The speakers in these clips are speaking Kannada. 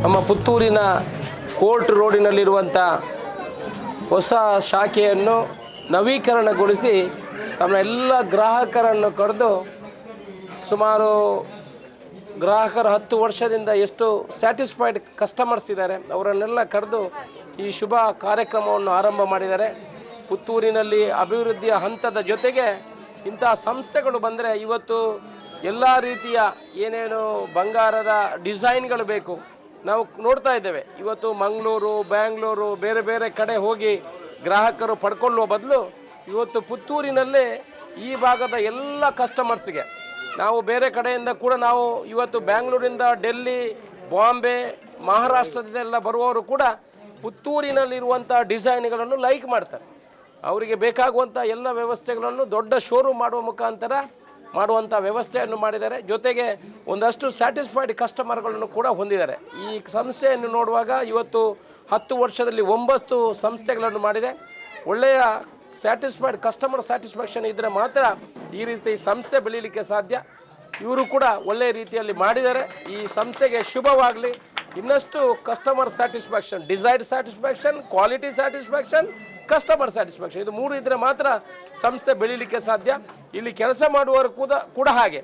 ನಮ್ಮ ಪುತ್ತೂರಿನ ಕೋರ್ಟ್ ರೋಡಿನಲ್ಲಿರುವಂಥ ಹೊಸ ಶಾಖೆಯನ್ನು ನವೀಕರಣಗೊಳಿಸಿ ತಮ್ಮ ಎಲ್ಲ ಗ್ರಾಹಕರನ್ನು ಕರೆದು ಸುಮಾರು ಗ್ರಾಹಕರು 10 ವರ್ಷದಿಂದ ಎಷ್ಟು ಸ್ಯಾಟಿಸ್ಫೈಡ್ ಕಸ್ಟಮರ್ಸ್ ಇದ್ದಾರೆ ಅವರನ್ನೆಲ್ಲ ಕರೆದು ಈ ಶುಭ ಕಾರ್ಯಕ್ರಮವನ್ನು ಆರಂಭ ಮಾಡಿದ್ದಾರೆ. ಪುತ್ತೂರಿನಲ್ಲಿ ಅಭಿವೃದ್ಧಿಯ ಹಂತದ ಜೊತೆಗೆ ಇಂಥ ಸಂಸ್ಥೆಗಳು ಬಂದರೆ ಇವತ್ತು ಎಲ್ಲ ರೀತಿಯ ಏನೇನು ಬಂಗಾರದ ಡಿಸೈನ್ಗಳು ಬೇಕು ನಾವು ನೋಡ್ತಾ ಇದ್ದೇವೆ. ಇವತ್ತು ಮಂಗಳೂರು, ಬ್ಯಾಂಗ್ಳೂರು, ಬೇರೆ ಬೇರೆ ಕಡೆ ಹೋಗಿ ಗ್ರಾಹಕರು ಪಡ್ಕೊಳ್ಳುವ ಬದಲು ಇವತ್ತು ಪುತ್ತೂರಿನಲ್ಲೇ ಈ ಭಾಗದ ಎಲ್ಲ ಕಸ್ಟಮರ್ಸ್ಗೆ ನಾವು ಬೇರೆ ಕಡೆಯಿಂದ ಕೂಡ ನಾವು ಇವತ್ತು ಬ್ಯಾಂಗ್ಳೂರಿಂದ ಡೆಲ್ಲಿ, ಬಾಂಬೆ, ಮಹಾರಾಷ್ಟ್ರದಿಂದೆಲ್ಲ ಬರುವವರು ಕೂಡ ಪುತ್ತೂರಿನಲ್ಲಿರುವಂಥ ಡಿಸೈನ್ಗಳನ್ನು ಲೈಕ್ ಮಾಡ್ತಾರೆ. ಅವರಿಗೆ ಬೇಕಾಗುವಂಥ ಎಲ್ಲ ವ್ಯವಸ್ಥೆಗಳನ್ನು ದೊಡ್ಡ ಶೋರೂಮ್ ಮಾಡುವ ಮುಖಾಂತರ ಮಾಡುವಂಥ ವ್ಯವಸ್ಥೆಯನ್ನು ಮಾಡಿದ್ದಾರೆ. ಜೊತೆಗೆ ಒಂದಷ್ಟು ಸ್ಯಾಟಿಸ್ಫೈಡ್ ಕಸ್ಟಮರ್ಗಳನ್ನು ಕೂಡ ಹೊಂದಿದ್ದಾರೆ. ಈ ಸಂಸ್ಥೆಯನ್ನು ನೋಡುವಾಗ ಇವತ್ತು 10 ವರ್ಷದಲ್ಲಿ 9 ಸಂಸ್ಥೆಗಳನ್ನು ಮಾಡಿದೆ. ಒಳ್ಳೆಯ ಸ್ಯಾಟಿಸ್ಫೈಡ್ ಕಸ್ಟಮರ್ ಸ್ಯಾಟಿಸ್ಫ್ಯಾಕ್ಷನ್ ಇದ್ದರೆ ಮಾತ್ರ ಈ ರೀತಿ ಸಂಸ್ಥೆ ಬೆಳೀಲಿಕ್ಕೆ ಸಾಧ್ಯ. ಇವರು ಕೂಡ ಒಳ್ಳೆಯ ರೀತಿಯಲ್ಲಿ ಮಾಡಿದ್ದಾರೆ. ಈ ಸಂಸ್ಥೆಗೆ ಶುಭವಾಗಲಿ. ಇನ್ನಷ್ಟು customer satisfaction, desired satisfaction, quality satisfaction, customer satisfaction, ಇದು 3 ಇದ್ದರೆ ಮಾತ್ರ ಸಂಸ್ಥೆ ಬೆಳೀಲಿಕ್ಕೆ ಸಾಧ್ಯ. ಇಲ್ಲಿ ಕೆಲಸ ಮಾಡುವವರು ಕೂಡ ಹಾಗೆ.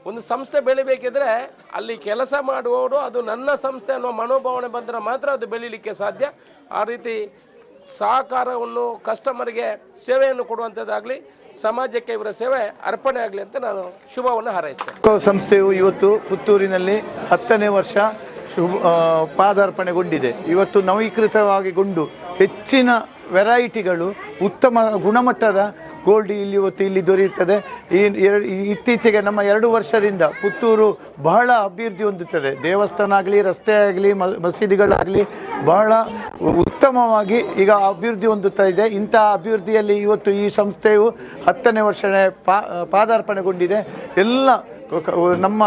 ಒಂದು ಸಂಸ್ಥೆ ಬೆಳಿಬೇಕಿದ್ರೆ ಅಲ್ಲಿ ಕೆಲಸ ಮಾಡುವವರು ಅದು ನನ್ನ ಸಂಸ್ಥೆ ಅನ್ನೋ ಮನೋಭಾವನೆ ಬಂದರೆ ಮಾತ್ರ ಅದು ಬೆಳೀಲಿಕ್ಕೆ ಸಾಧ್ಯ. ಆ ರೀತಿ ಸಹಕಾರವನ್ನು ಕಸ್ಟಮರ್ಗೆ ಸೇವೆಯನ್ನು ಕೊಡುವಂಥದ್ದಾಗಲಿ, ಸಮಾಜಕ್ಕೆ ಇವರ ಸೇವೆ ಅರ್ಪಣೆ ಆಗಲಿ ಅಂತ ನಾನು ಶುಭವನ್ನು ಹಾರೈಸ್ತೇನೆ. ಸಂಸ್ಥೆಯು ಇವತ್ತು ಪುತ್ತೂರಿನಲ್ಲಿ 10ನೇ ವರ್ಷ ಪಾದಾರ್ಪಣೆಗೊಂಡಿದೆ. ಇವತ್ತು ನವೀಕೃತವಾಗಿಗೊಂಡು ಹೆಚ್ಚಿನ ವೆರೈಟಿಗಳು, ಉತ್ತಮ ಗುಣಮಟ್ಟದ ಗೋಲ್ಡ್ ಇಲ್ಲಿ ದೊರೆಯುತ್ತದೆ. ಇತ್ತೀಚೆಗೆ ನಮ್ಮ 2 ವರ್ಷದಿಂದ ಪುತ್ತೂರು ಬಹಳ ಅಭಿವೃದ್ಧಿ ಹೊಂದುತ್ತದೆ. ದೇವಸ್ಥಾನ ಆಗಲಿ, ರಸ್ತೆ ಆಗಲಿ, ಮಸೀದಿಗಳಾಗಲಿ ಬಹಳ ಉತ್ತಮವಾಗಿ ಈಗ ಅಭಿವೃದ್ಧಿ ಹೊಂದುತ್ತಾ ಇದೆ. ಇಂಥ ಅಭಿವೃದ್ಧಿಯಲ್ಲಿ ಇವತ್ತು ಈ ಸಂಸ್ಥೆಯು 10ನೇ ವರ್ಷ ಪಾದಾರ್ಪಣೆಗೊಂಡಿದೆ. ಎಲ್ಲ ನಮ್ಮ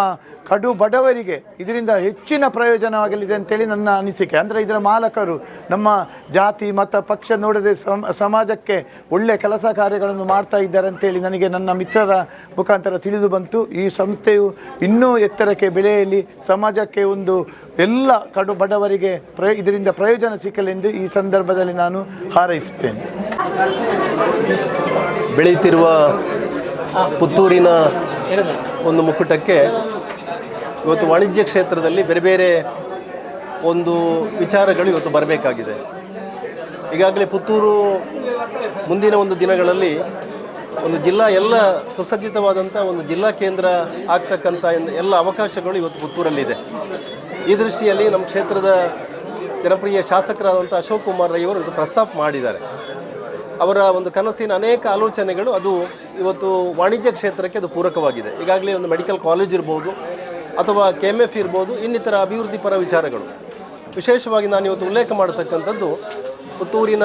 ಕಡು ಬಡವರಿಗೆ ಇದರಿಂದ ಹೆಚ್ಚಿನ ಪ್ರಯೋಜನವಾಗಲಿದೆ ಅಂತೇಳಿ ನನ್ನ ಅನಿಸಿಕೆ. ಅಂದರೆ ಇದರ ಮಾಲಕರು ನಮ್ಮ ಜಾತಿ ಮತ ಪಕ್ಷ ನೋಡದೆ ಸಮಾಜಕ್ಕೆ ಒಳ್ಳೆಯ ಕೆಲಸ ಕಾರ್ಯಗಳನ್ನು ಮಾಡ್ತಾ ಇದ್ದಾರೆ ಅಂತೇಳಿ ನನಗೆ ನನ್ನ ಮಿತ್ರರ ಮುಖಾಂತರ ತಿಳಿದು ಬಂತು. ಈ ಸಂಸ್ಥೆಯು ಇನ್ನೂ ಎತ್ತರಕ್ಕೆ ಬೆಳೆಯಲಿ, ಸಮಾಜಕ್ಕೆ ಒಂದು ಎಲ್ಲ ಕಡು ಬಡವರಿಗೆ ಇದರಿಂದ ಪ್ರಯೋಜನ ಸಿಕ್ಕಲೆಂದು ಈ ಸಂದರ್ಭದಲ್ಲಿ ನಾನು ಹಾರೈಸುತ್ತೇನೆ. ಬೆಳೆಯುತ್ತಿರುವ ಪುತ್ತೂರಿನ ಒಂದು ಮುಕ್ಕುಟಕ್ಕೆ ಇವತ್ತು ವಾಣಿಜ್ಯ ಕ್ಷೇತ್ರದಲ್ಲಿ ಬೇರೆ ಬೇರೆ ಒಂದು ವಿಚಾರಗಳು ಇವತ್ತು ಬರಬೇಕಾಗಿದೆ. ಈಗಾಗಲೇ ಪುತ್ತೂರು ಮುಂದಿನ ಒಂದು ದಿನಗಳಲ್ಲಿ ಒಂದು ಜಿಲ್ಲಾ ಎಲ್ಲ ಸುಸಜ್ಜಿತವಾದಂಥ ಒಂದು ಜಿಲ್ಲಾ ಕೇಂದ್ರ ಆಗ್ತಕ್ಕಂಥ ಎಲ್ಲ ಅವಕಾಶಗಳು ಇವತ್ತು ಪುತ್ತೂರಲ್ಲಿದೆ. ಈ ದೃಷ್ಟಿಯಲ್ಲಿ ನಮ್ಮ ಕ್ಷೇತ್ರದ ಜನಪ್ರಿಯ ಶಾಸಕರಾದಂಥ ಅಶೋಕ್ ಕುಮಾರ್ ರೈ ಅವರು ಇದು ಪ್ರಸ್ತಾಪ ಮಾಡಿದ್ದಾರೆ. ಅವರ ಒಂದು ಕನಸಿನ ಅನೇಕ ಆಲೋಚನೆಗಳು ಅದು ಇವತ್ತು ವಾಣಿಜ್ಯ ಕ್ಷೇತ್ರಕ್ಕೆ ಅದು ಪೂರಕವಾಗಿದೆ. ಈಗಾಗಲೇ ಒಂದು ಮೆಡಿಕಲ್ ಕಾಲೇಜ್ ಇರ್ಬೋದು ಅಥವಾ KMF ಇರ್ಬೋದು, ಇನ್ನಿತರ ಅಭಿವೃದ್ಧಿ ಪರ ವಿಚಾರಗಳು. ವಿಶೇಷವಾಗಿ ನಾನು ಇವತ್ತು ಉಲ್ಲೇಖ ಮಾಡತಕ್ಕಂಥದ್ದು ಪುತ್ತೂರಿನ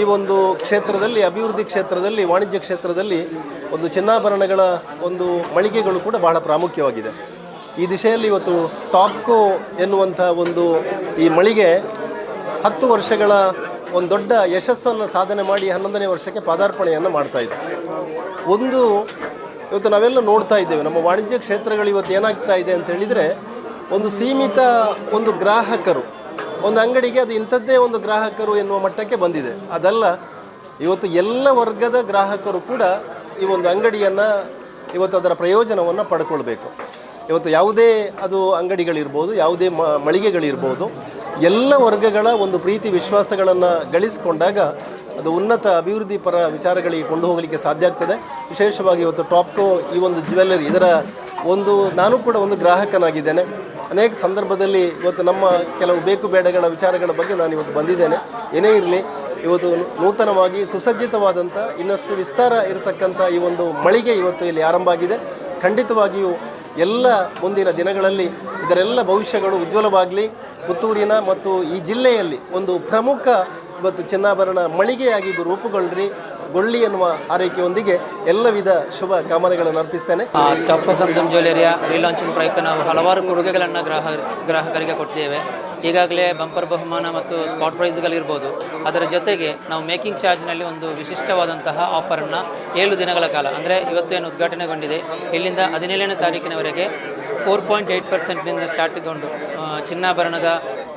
ಈ ಒಂದು ಕ್ಷೇತ್ರದಲ್ಲಿ, ಅಭಿವೃದ್ಧಿ ಕ್ಷೇತ್ರದಲ್ಲಿ, ವಾಣಿಜ್ಯ ಕ್ಷೇತ್ರದಲ್ಲಿ ಒಂದು ಚಿನ್ನಾಭರಣಗಳ ಒಂದು ಮಳಿಗೆಗಳು ಕೂಡ ಬಹಳ ಪ್ರಾಮುಖ್ಯವಾಗಿದೆ. ಈ ದಿಶೆಯಲ್ಲಿ ಇವತ್ತು ಟಾಪ್ಕೋ ಎನ್ನುವಂಥ ಒಂದು ಈ ಮಳಿಗೆ 10 ವರ್ಷಗಳ ಒಂದು ದೊಡ್ಡ ಯಶಸ್ಸನ್ನು ಸಾಧನೆ ಮಾಡಿ 11ನೇ ವರ್ಷಕ್ಕೆ ಪಾದಾರ್ಪಣೆಯನ್ನು ಮಾಡ್ತಾಯಿದೆ. ಇವತ್ತು ನಾವೆಲ್ಲ ನೋಡ್ತಾ ಇದ್ದೇವೆ, ನಮ್ಮ ವಾಣಿಜ್ಯ ಕ್ಷೇತ್ರಗಳು ಇವತ್ತು ಏನಾಗ್ತಾ ಇದೆ ಅಂತ ಹೇಳಿದರೆ, ಒಂದು ಸೀಮಿತ ಒಂದು ಗ್ರಾಹಕರು, ಒಂದು ಅಂಗಡಿಗೆ ಅದು ಇಂಥದ್ದೇ ಒಂದು ಗ್ರಾಹಕರು ಎನ್ನುವ ಮಟ್ಟಕ್ಕೆ ಬಂದಿದೆ. ಅದಲ್ಲ, ಇವತ್ತು ಎಲ್ಲ ವರ್ಗದ ಗ್ರಾಹಕರು ಕೂಡ ಈ ಒಂದು ಅಂಗಡಿಯನ್ನು ಇವತ್ತು ಅದರ ಪ್ರಯೋಜನವನ್ನು ಪಡ್ಕೊಳ್ಬೇಕು. ಇವತ್ತು ಯಾವುದೇ ಅದು ಅಂಗಡಿಗಳಿರ್ಬೋದು, ಯಾವುದೇ ಮಳಿಗೆಗಳಿರ್ಬೋದು, ಎಲ್ಲ ವರ್ಗಗಳ ಒಂದು ಪ್ರೀತಿ ವಿಶ್ವಾಸಗಳನ್ನು ಗಳಿಸಿಕೊಂಡಾಗ ಅದು ಉನ್ನತ ಅಭಿವೃದ್ಧಿ ಪರ ವಿಚಾರಗಳಿಗೆ ಕೊಂಡು ಹೋಗಲಿಕ್ಕೆ ಸಾಧ್ಯ ಆಗ್ತದೆ. ವಿಶೇಷವಾಗಿ ಇವತ್ತು ಟಾಪ್ಕೋ ಈ ಒಂದು ಜ್ಯುವೆಲ್ಲರಿ ಇದರ ನಾನು ಕೂಡ ಒಂದು ಗ್ರಾಹಕನಾಗಿದ್ದೇನೆ. ಅನೇಕ ಸಂದರ್ಭದಲ್ಲಿ ಇವತ್ತು ನಮ್ಮ ಕೆಲವು ಬೇಕು ಬೇಡಗಳ ವಿಚಾರಗಳ ಬಗ್ಗೆ ನಾನು ಇವತ್ತು ಬಂದಿದ್ದೇನೆ. ಏನೇ ಇರಲಿ, ಇವತ್ತು ನೂತನವಾಗಿ ಸುಸಜ್ಜಿತವಾದಂಥ ಇನ್ನಷ್ಟು ವಿಸ್ತಾರ ಇರತಕ್ಕಂಥ ಈ ಒಂದು ಮಳಿಗೆ ಇವತ್ತು ಇಲ್ಲಿ ಆರಂಭ ಆಗಿದೆ. ಖಂಡಿತವಾಗಿಯೂ ಎಲ್ಲ ಮುಂದಿನ ದಿನಗಳಲ್ಲಿ ಇದರೆಲ್ಲ ಭವಿಷ್ಯಗಳು ಉಜ್ವಲವಾಗಲಿ. ಪುತ್ತೂರಿನ ಮತ್ತು ಈ ಜಿಲ್ಲೆಯಲ್ಲಿ ಒಂದು ಪ್ರಮುಖ ಇವತ್ತು ಚಿನ್ನಾಭರಣ ಮಳಿಗೆಯಾಗಿ ಇದು ರೂಪುಗೊಳ್ಳಿ ಎನ್ನುವ ಆರೈಕೆಯೊಂದಿಗೆ ಎಲ್ಲ ವಿಧ ಶುಭ ಕಾಮನೆಗಳನ್ನು ಅರ್ಪಿಸ್ತೇನೆ. ಟಾಪ್ಕೋ ಸಂಸಮ್ ಜ್ಯುವೆಲರಿಯ ರೀಲಾಂಚಿಂಗ್ ಪ್ರಯುಕ್ತ ನಾವು ಹಲವಾರು ಕೊಡುಗೆಗಳನ್ನು ಗ್ರಾಹಕರಿಗೆ ಕೊಟ್ಟಿದ್ದೇವೆ. ಈಗಾಗಲೇ ಬಂಪರ್ ಬಹುಮಾನ ಮತ್ತು ಸ್ಪಾಟ್ ಪ್ರೈಸ್ಗಳಿರ್ಬೋದು. ಅದರ ಜೊತೆಗೆ ನಾವು ಮೇಕಿಂಗ್ ಚಾರ್ಜ್ನಲ್ಲಿ ಒಂದು ವಿಶಿಷ್ಟವಾದಂತಹ ಆಫರನ್ನು 7 ದಿನಗಳ ಕಾಲ, ಅಂದರೆ ಇವತ್ತೇನು ಉದ್ಘಾಟನೆಗೊಂಡಿದೆ ಇಲ್ಲಿಂದ 17ನೇ ತಾರೀಕಿನವರೆಗೆ 4.8% ಸ್ಟಾರ್ಟ್ಗೊಂಡು ಚಿನ್ನಾಭರಣದ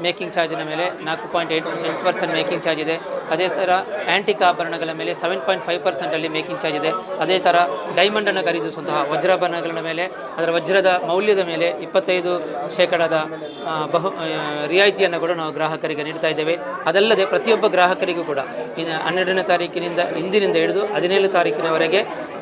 ಮೇಕಿಂಗ್ ಚಾರ್ಜಿನ ಮೇಲೆ 4.8% ಮೇಕಿಂಗ್ ಚಾರ್ಜ್ ಇದೆ. ಅದೇ ಥರ ಆ್ಯಂಟಿಕ್ ಆಭರಣಗಳ ಮೇಲೆ 7.5% ಮೇಕಿಂಗ್ ಚಾರ್ಜ್ ಇದೆ. ಅದೇ ಥರ ಡೈಮಂಡನ್ನು ಖರೀದಿಸುವಂತಹ ವಜ್ರಾಭರಣಗಳ ಮೇಲೆ ಅದರ ವಜ್ರದ ಮೌಲ್ಯದ ಮೇಲೆ 25% ರಿಯಾಯಿತಿಯನ್ನು ಕೂಡ ನಾವು ಗ್ರಾಹಕರಿಗೆ ನೀಡ್ತಾ ಇದ್ದೇವೆ. ಅದಲ್ಲದೆ ಪ್ರತಿಯೊಬ್ಬ ಗ್ರಾಹಕರಿಗೂ ಕೂಡ 12ನೇ ತಾರೀಕಿನಿಂದ ಇಂದಿನಿಂದ ಹಿಡಿದು 17 ತಾರೀಕಿನವರೆಗೆ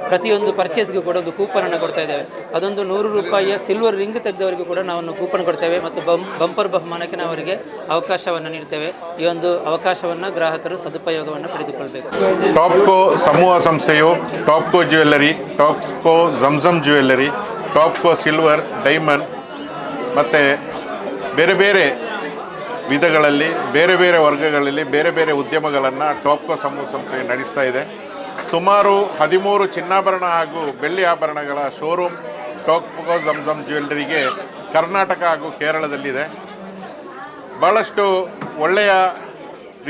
ಪ್ರತಿಯೊಂದು ಪರ್ಚೇಸ್ಗೂ ಕೂಡ ಒಂದು ಕೂಪನನ್ನು ಕೊಡ್ತಾ ಇದ್ದೇವೆ. ಅದೊಂದು 100 ರೂಪಾಯಿಯ ಸಿಲ್ವರ್ ರಿಂಗ್ ತೆಗೆದವರಿಗೂ ಕೂಡ ನಾವು ಕೂಪನ್ ಕೊಡ್ತೇವೆ ಮತ್ತು ಬಂಪರ್ ಬಹುಮಾನಕ್ಕೆ ನಾವು ಅವರಿಗೆ ಅವಕಾಶವನ್ನು ನೀಡ್ತೇವೆ. ಈ ಒಂದು ಅವಕಾಶವನ್ನು ಗ್ರಾಹಕರು ಸದುಪಯೋಗವನ್ನು ಪಡೆದುಕೊಳ್ಬೇಕು. ಟಾಪ್ಕೋ ಸಮೂಹ ಸಂಸ್ಥೆಯು Tapco jewellery, Tapco ಝಮ್ಝಮ್ jewellery, Tapco silver, diamond ಮತ್ತು ಬೇರೆ ಬೇರೆ ವಿಧಗಳಲ್ಲಿ ಬೇರೆ ಬೇರೆ ವರ್ಗಗಳಲ್ಲಿ ಬೇರೆ ಬೇರೆ ಉದ್ಯಮಗಳನ್ನು ಟಾಪ್ಕೋ ಸಮೂಹ ಸಂಸ್ಥೆ ನಡೆಸ್ತಾ ಇದೆ. ಸುಮಾರು 13 ಚಿನ್ನಾಭರಣ ಹಾಗೂ ಬೆಳ್ಳಿ ಆಭರಣಗಳ ಶೋರೂಮ್ ಟಾಪ್ಕೋ ಝಮ್ಝಮ್ ಜ್ಯುವೆಲ್ಲರಿಗೆ ಕರ್ನಾಟಕ ಹಾಗೂ ಕೇರಳದಲ್ಲಿದೆ. ಭಾಳಷ್ಟು ಒಳ್ಳೆಯ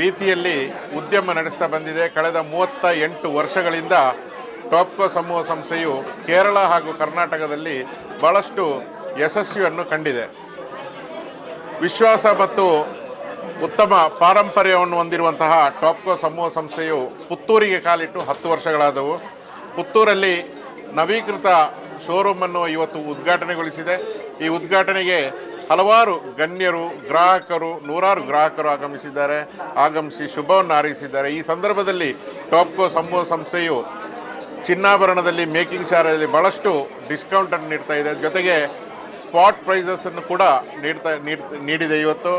ರೀತಿಯಲ್ಲಿ ಉದ್ಯಮ ನಡೆಸ್ತಾ ಬಂದಿದೆ. ಕಳೆದ 38 ವರ್ಷಗಳಿಂದ ಟಾಪ್ಕೋ ಸಮೂಹ ಸಂಸ್ಥೆಯು ಕೇರಳ ಹಾಗೂ ಕರ್ನಾಟಕದಲ್ಲಿ ಭಾಳಷ್ಟು ಯಶಸ್ವಿಯನ್ನು ಕಂಡಿದೆ. ವಿಶ್ವಾಸ ಮತ್ತು ಉತ್ತಮ ಪಾರಂಪರ್ಯವನ್ನು ಹೊಂದಿರುವಂತಹ ಟಾಪ್ಕೋ ಸಮೂಹ ಸಂಸ್ಥೆಯು ಪುತ್ತೂರಿಗೆ ಕಾಲಿಟ್ಟು 10 ವರ್ಷಗಳಾದವು. ಪುತ್ತೂರಲ್ಲಿ ನವೀಕೃತ ಶೋರೂಮನ್ನು ಇವತ್ತು ಉದ್ಘಾಟನೆಗೊಳಿಸಿದೆ. ಈ ಉದ್ಘಾಟನೆಗೆ ಹಲವಾರು ಗಣ್ಯರು, ಗ್ರಾಹಕರು, ನೂರಾರು ಗ್ರಾಹಕರು ಆಗಮಿಸಿ ಶುಭವನ್ನು ಹಾರೈಸಿದ್ದಾರೆ. ಈ ಸಂದರ್ಭದಲ್ಲಿ ಟಾಪ್ಕೋ ಸಮೂಹ ಸಂಸ್ಥೆಯು ಚಿನ್ನಾಭರಣದಲ್ಲಿ ಮೇಕಿಂಗ್ ಚಾರ್ಜಲ್ಲಿ ಭಾಳಷ್ಟು ಡಿಸ್ಕೌಂಟನ್ನು ನೀಡ್ತಾ ಇದೆ. ಜೊತೆಗೆ ಸ್ಪಾಟ್ ಪ್ರೈಸಸನ್ನು ಕೂಡ ನೀಡಿದೆ ಇವತ್ತು.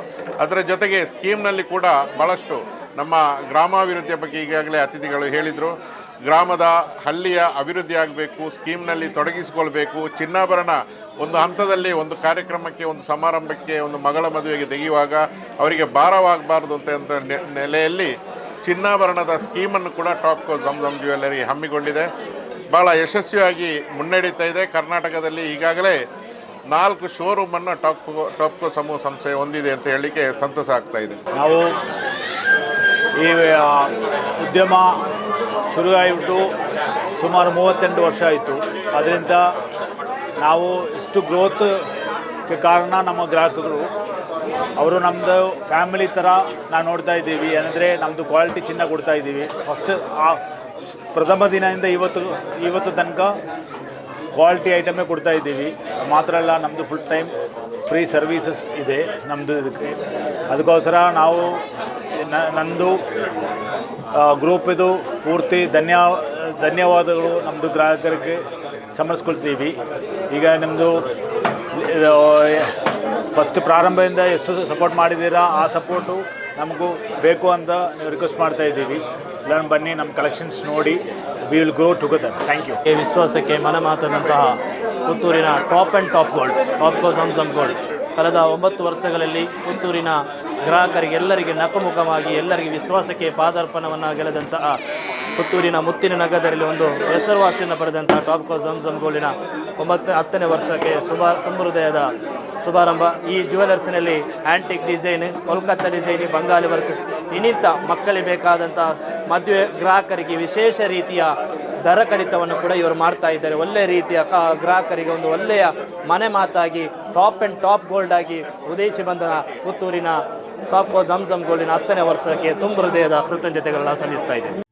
ಅದರ ಜೊತೆಗೆ ಸ್ಕೀಮ್ನಲ್ಲಿ ಕೂಡ ಭಾಳಷ್ಟು ನಮ್ಮ ಗ್ರಾಮಾಭಿವೃದ್ಧಿಯ ಬಗ್ಗೆ ಈಗಾಗಲೇ ಅತಿಥಿಗಳು ಹೇಳಿದರು. ಗ್ರಾಮದ ಹಳ್ಳಿಯ ಅಭಿವೃದ್ಧಿ ಆಗಬೇಕು, ಸ್ಕೀಮ್ನಲ್ಲಿ ತೊಡಗಿಸಿಕೊಳ್ಬೇಕು. ಚಿನ್ನಾಭರಣ ಒಂದು ಹಂತದಲ್ಲಿ ಒಂದು ಕಾರ್ಯಕ್ರಮಕ್ಕೆ, ಒಂದು ಸಮಾರಂಭಕ್ಕೆ, ಒಂದು ಮಗಳ ಮದುವೆಗೆ ತೆಗೆಯುವಾಗ ಅವರಿಗೆ ಭಾರವಾಗಬಾರ್ದು ಅಂತ ನೆಲೆಯಲ್ಲಿ ಚಿನ್ನಾಭರಣದ ಸ್ಕೀಮನ್ನು ಕೂಡ ಟಾಪ್ಕೋ ಝಮ್ಝಮ್ ಜ್ಯುವೆಲ್ಲರಿ ಹಮ್ಮಿಕೊಂಡಿದೆ. ಭಾಳ ಯಶಸ್ವಿಯಾಗಿ ಮುನ್ನಡೀತಾ ಇದೆ. ಕರ್ನಾಟಕದಲ್ಲಿ ಈಗಾಗಲೇ 4 ಶೋರೂಮನ್ನು ಟಾಪ್ಕೋ ಸಮೂಹ ಸಂಸ್ಥೆ ಹೊಂದಿದೆ ಅಂತ ಹೇಳಲಿಕ್ಕೆ ಸಂತಸ ಆಗ್ತಾ ಇದೆ. ನಾವು ಈ ಉದ್ಯಮ ಶುರುವಾಯಿತು ಸುಮಾರು 38 ವರ್ಷ ಆಯಿತು. ಅದರಿಂದ ನಾವು ಇಷ್ಟು ಗ್ರೋತ್ಗೆ ಕಾರಣ ನಮ್ಮ ಗ್ರಾಹಕರು. ಅವರು ನಮ್ಮದು ಫ್ಯಾಮಿಲಿ ಥರ ನಾವು ನೋಡ್ತಾ ಇದ್ದೀವಿ. ಅಂದರೆ ನಮ್ಮದು ಕ್ವಾಲಿಟಿ ಚಿನ್ನ ಕೊಡ್ತಾ ಇದ್ದೀವಿ. ಫಸ್ಟ್ ಪ್ರಥಮ ದಿನದಿಂದ ಇವತ್ತು ತನಕ ಕ್ವಾಲಿಟಿ ಐಟಮೇ ಕೊಡ್ತಾ ಇದ್ದೀವಿ. ಮಾತ್ರ ಅಲ್ಲ, ನಮ್ಮದು ಫುಲ್ ಟೈಮ್ ಫ್ರೀ ಸರ್ವೀಸಸ್ ಇದೆ ನಮ್ಮದು. ಅದಕ್ಕೋಸ್ಕರ ನಾವು ನಂದು ಗ್ರೂಪಿದು ಪೂರ್ತಿ ಧನ್ಯವಾದಗಳು ನಮ್ಮದು ಗ್ರಾಹಕರಿಗೆ ಸಮರ್ಸ್ಕೊಳ್ತೀವಿ. ಈಗ ನಮ್ಮದು ಫಸ್ಟ್ ಪ್ರಾರಂಭದಿಂದ ಎಷ್ಟು ಸಪೋರ್ಟ್ ಮಾಡಿದ್ದೀರಾ ಆ ಸಪೋರ್ಟು ನಮಗೂ ಬೇಕು ಅಂತ ನೀವು ರಿಕ್ವೆಸ್ಟ್ ಮಾಡ್ತಾ ಇದ್ದೀವಿ. ಎಲ್ಲರೂ ಬನ್ನಿ, ನಮ್ಮ ಕಲೆಕ್ಷನ್ಸ್ ನೋಡಿ, we will grow together. Thank you. ವಿಶ್ವಾಸಕ್ಕೆ ಮನಮಾತದಂತಹ ಪುತ್ತೂರಿನ top and top gold, Topco Zamzam gold ಕಳೆದ 9 ವರ್ಷಗಳಲ್ಲಿ ಪುತ್ತೂರಿನ ಗ್ರಾಹಕರಿಗೆ ಎಲ್ಲರಿಗೆ ನಕಮುಖವಾಗಿ ಎಲ್ಲರಿಗೆ ವಿಶ್ವಾಸಕ್ಕೆ ಪಾದಾರ್ಪಣವನ್ನು ಗೆಳೆದಂತಹ ಪುತ್ತೂರಿನ ಮುತ್ತಿನ ನಗರದಲ್ಲಿ ಒಂದು ಹೆಸರುವಾಸಿಯನ್ನು ಪಡೆದಂತಹ ಟಾಪ್ಕೋ ಝಮ್ಝಮ್ ಗೋಲ್ಡಿನ 10ನೇ ವರ್ಷಕ್ಕೆ ತುಂಬ ಹೃದಯದ ಶುಭಾರಂಭ. ಈ ಜ್ಯುವೆಲರ್ಸ್ನಲ್ಲಿ antique design, Kolkata design, Bengali work ಇನ್ನಿಂಥ ಮಕ್ಕಳಿಗೆ ಬೇಕಾದಂಥ ಮದುವೆ ಗ್ರಾಹಕರಿಗೆ ವಿಶೇಷ ರೀತಿಯ ದರ ಕಡಿತವನ್ನು ಕೂಡ ಇವರು ಮಾಡ್ತಾ ಇದ್ದಾರೆ. ಒಳ್ಳೆಯ ರೀತಿಯ ಗ್ರಾಹಕರಿಗೆ ಒಂದು ಒಳ್ಳೆಯ ಮನೆ ಮಾತಾಗಿ ಟಾಪ್ ಆ್ಯಂಡ್ ಟಾಪ್ ಗೋಲ್ಡ್ ಆಗಿ ಉದಯಿಸಿ ಬಂದ ಪುತ್ತೂರಿನ ಟಾಪ್ಕೋ ಝಮ್ಝಮ್ ಗೋಲ್ಡಿನ 10ನೇ ವರ್ಷಕ್ಕೆ ತುಂಬ ಹೃದಯದ ಕೃತಜ್ಞತೆಗಳನ್ನು ಸಲ್ಲಿಸ್ತಾ ಇದ್ದೇವೆ.